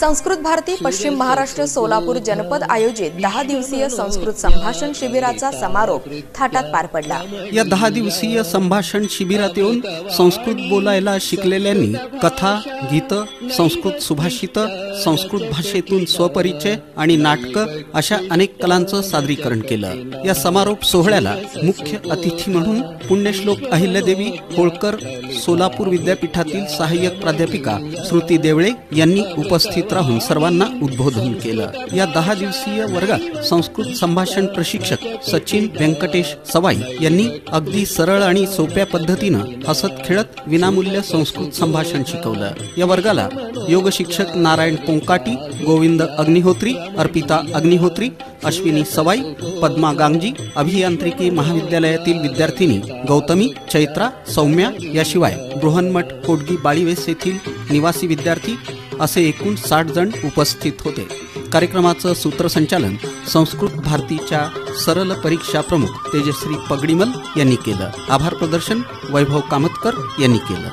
संस्कृत भारती पश्चिम महाराष्ट्र सोलापूर जनपद आयोजित 10 दिवसीय संस्कृत संभाषण शिबिराचा समारोप थाटात पार पडला। या 10 दिवसीय संभाषण शिबिरात येऊन संस्कृत बोलायला शिकलेल्यांनी कथा, गीत, संस्कृत सुभाषित, संस्कृत भाषेतून स्वपरिचय आणि नाटक अशा अनेक कलांचं सादरीकरण केलं। या समारोप सोहळ्याला मुख्य अतिथी म्हणून पुण्यश्लोक अहिल्यादेवी होळकर सोलापूर विद्यापीठातील सहाय्यक प्राध्यापिका श्रुती देवळे यांनी उपस्थित राहून सर्वांना उद्बोधन केलं। या 10 दिवसीय वर्गात संस्कृत संभाषण प्रशिक्षक सचिन व्यंकटेश सवाई यांनी अगदी सरळ आणि सोप्या पद्धतीनं हसत खेळत विनामूल्य संस्कृत संभाषण शिकवलं। या वर्गाला योग शिक्षक नारायण कोंकाटी, गोविंद अग्निहोत्री, अर्पिता अग्निहोत्री, अश्विनी सवाई, पद्मा गांगजी, अभियांत्रिकी महाविद्यालयातील विद्यार्थिनी गौतमी, चैत्रा, सौम्या याशिवाय बृहन्मठ कोटगी बाळीवेस येथील निवासी विद्यार्थी असे एकूण 60 जण उपस्थित होते। कार्यक्रमाचं सूत्रसंचालन संस्कृत भारतीच्या सरल परीक्षा प्रमुख तेजश्री पगडीमल यांनी केलं। आभार प्रदर्शन वैभव कामतकर यांनी केलं।